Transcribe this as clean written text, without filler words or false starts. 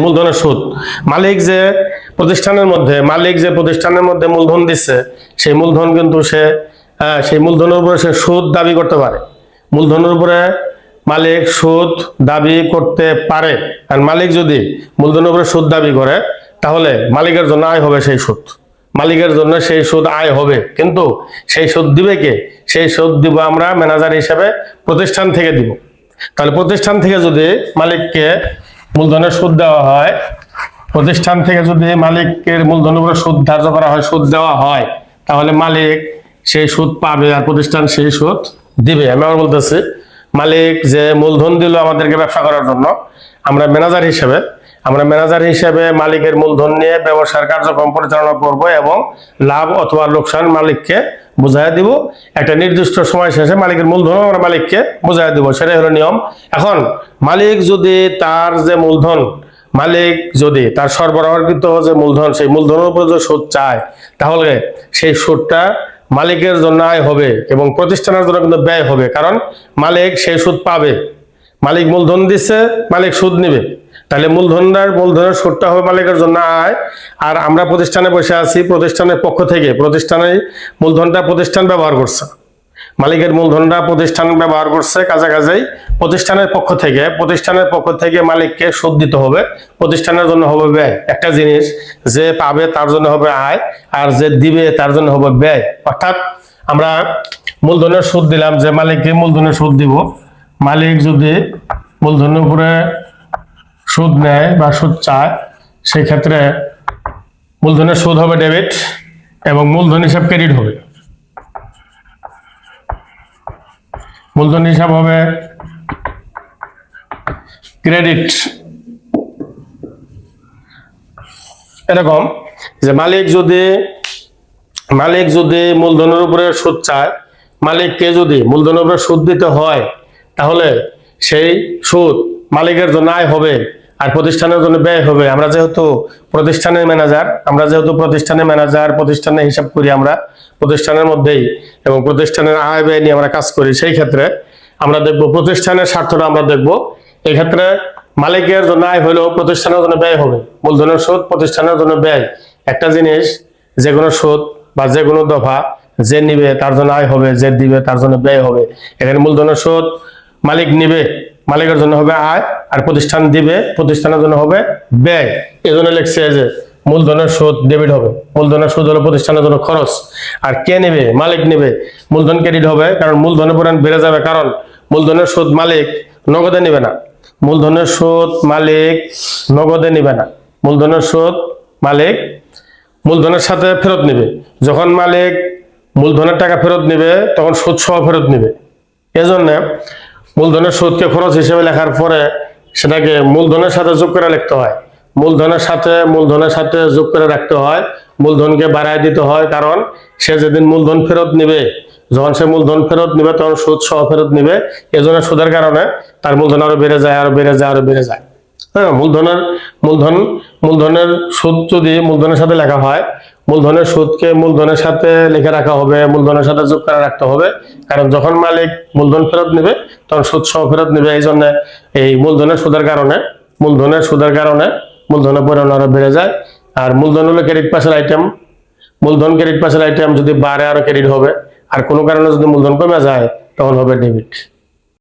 মূলধনের সুদ। মালিক যে প্রতিষ্ঠানের মধ্যে মূলধন দিচ্ছে, সেই মূলধন কিন্তু সেই মূলধনের উপরে সে সুদ দাবি করতে পারে। মূলধনের উপরে মালিক সুদ দাবি করতে পারে। আর মালিক যদি মূলধনের উপরে সুদ দাবি করে, তাহলে মালিকের জন্য আয় হবে সেই সুদ। মালিকের জন্য সেই সুদ আয় হবে, কিন্তু সেই সুদ দিবে কে? সেই সুদ দিব আমরা ম্যানেজার হিসেবে প্রতিষ্ঠান থেকে দিব। তাহলে প্রতিষ্ঠান থেকে যদি মালিককে মূলধনের সুদ দেওয়া হয়, প্রতিষ্ঠান থেকে যদি মালিকের মূলধনের উপরে সুদ ধার্য করা হয়, সুদ দেওয়া হয়, তাহলে মালিক সেই সুদ পাবে আর প্রতিষ্ঠান সেই সুদ দিবে। আমি আবার বলতেছি, মালিক যে মূলধন দিল আমাদেরকে ব্যবসা করার জন্য, আমরা ম্যানেজার হিসেবে মালিকের মূলধন নিয়ে ব্যবসার কার্যক্রম পরিচালনা করব এবং লাভ অথবা লোকসান মালিককে বুঝাই দিব। একটা নির্দিষ্ট সময় শেষে মালিকের মূলধন আমরা মালিককে বুঝাই দিব, সেটাই হলো নিয়ম। এখন মালিক যদি তার সরবরাহকৃত যে মূলধন, সেই মূলধনের উপর যে সুদ চায়, তাহলে সেই সুদটা মালিকের জন্য আয় হবে এবং প্রতিষ্ঠানের জন্য কিন্তু ব্যয় হবে। কারণ মালিক সেই সুদ পাবে। মালিক মূলধন দিচ্ছে, মালিক সুদ নিবে, তাহলে মূলধনের সুদটা হবে মালিকের জন্য আয়। আর আমরা প্রতিষ্ঠানে বসে আছি, প্রতিষ্ঠানের পক্ষ থেকে মূলধনটা প্রতিষ্ঠান ব্যবহার করছে, মালিকের মূলধনটা প্রতিষ্ঠান ব্যবহার করছে কাছাকাছি। প্রতিষ্ঠানের পক্ষ থেকে মালিককে সুদ দিতে হবে, প্রতিষ্ঠানের জন্য হবে ব্যয়। একটা জিনিস যে পাবে তার জন্য হবে আয়, আর যে দিবে তার জন্য হবে ব্যয়। অর্থাৎ আমরা মূলধনের সুদ দিলাম, যে মালিককে মূলধনের সুদ দিব। মালিক যদি মূলধনের উপরে সুদ নেয় বা সুদ চায়, সেই ক্ষেত্রে মূলধনের সুদ হবে ডেবিট এবং মূলধন হিসাব ক্রেডিট হবে। মূলধন হিসাব হবে ক্রেডিট। এরকম যে মালিক যদি মূলধনের উপরে সুদ চায়, মালিককে যদি মূলধনের উপরে সুদ দিতে হয়, তাহলে সেই সুদ মালিকের জন্য আয় হবে আর প্রতিষ্ঠানের জন্য ব্যয় হবে। আমরা যেহেতু প্রতিষ্ঠানের ম্যানেজার, প্রতিষ্ঠানের হিসাব করি আমরা প্রতিষ্ঠানের মধ্যেই, এবং প্রতিষ্ঠানের আয় ব্যয় নিয়ে আমরা কাজ করি। সেই ক্ষেত্রে আমরা দেখব প্রতিষ্ঠানের স্বার্থটা আমরা দেখব। এই ক্ষেত্রে মালিকের জন্য আয় হলেও প্রতিষ্ঠানের জন্য ব্যয় হবে। মূলধনের সুদ, প্রতিষ্ঠানের জন্য ব্যয়। একটা জিনিস, যে কোনো সুদ বা যে কোনো দফা, যে নিবে তার জন্য আয় হবে, যে দিবে তার জন্য ব্যয় হবে। এখানে মূলধনের সুদ মালিক নিবে, মালিকের জন্য হবে আয়, আর প্রতিষ্ঠান দিবে, প্রতিষ্ঠানের জন্য হবে ব্যয়। এই জন্য লিখছে যে মূলধনের সুদ ডেবিট হবে। মূলধনের সুদ হলো প্রতিষ্ঠানের জন্য খরচ। আর কে নেবে? মালিক নেবে। মূলধন ক্রেডিট হবে, কারণ মূলধনের পরিমাণ বেড়ে যাবে। কারণ মূলধনের সুদ মালিক নগদে নেবে না। মূলধনের সুদ মালিক নগদে নেবে না। মূলধনের সুদ মালিক মূলধনের সাথে ফেরত নেবে। যখন মালিক মূলধনের টাকা ফেরত নেবে, তখন সুদ সহ ফেরত নেবে। এজন্য মূলধনের সুদকে খরচ হিসেবে লেখার পরে সেটাকে মূলধনের সাথে যোগ করে লিখতে হয়। মূলধনের সাথে যোগ করে রাখতে হয়। মূলধনকে বাড়ায় দিতে হয়, কারণ সে যেদিন মূলধন ফেরত নিবে, যখন সে মূলধন ফেরত নিবে, তখন সুদ সহ ফেরত নিবে। এজন্য সুদের কারণে তার মূলধন আরো বেড়ে যায়। হ্যাঁ, মূলধনের সুদ যদি মূলধনের সাথে লেখা হয়, মূলধনের সুদকে মূলধনের সাথে লিখে রাখা হবে, মূলধনের সাথে যোগ করে রাখতে হবে। কারণ যখন মালিক মূলধন ফেরত নেবে, তখন সুদ সহ ফেরত নেবে। এই জন্য এই মূলধনের সুদের কারণে মূলধনের পরিমাণ আরো বেড়ে যায়। আর মূলধন হলো ক্রেডিট পাসের আইটেম। মূলধন ক্রেডিট পাসের আইটেম যদি বাড়ে, আরো ক্রেডিট হবে। আর কোনো কারণে যদি মূলধন কমে যায়, তখন হবে ডেবিট।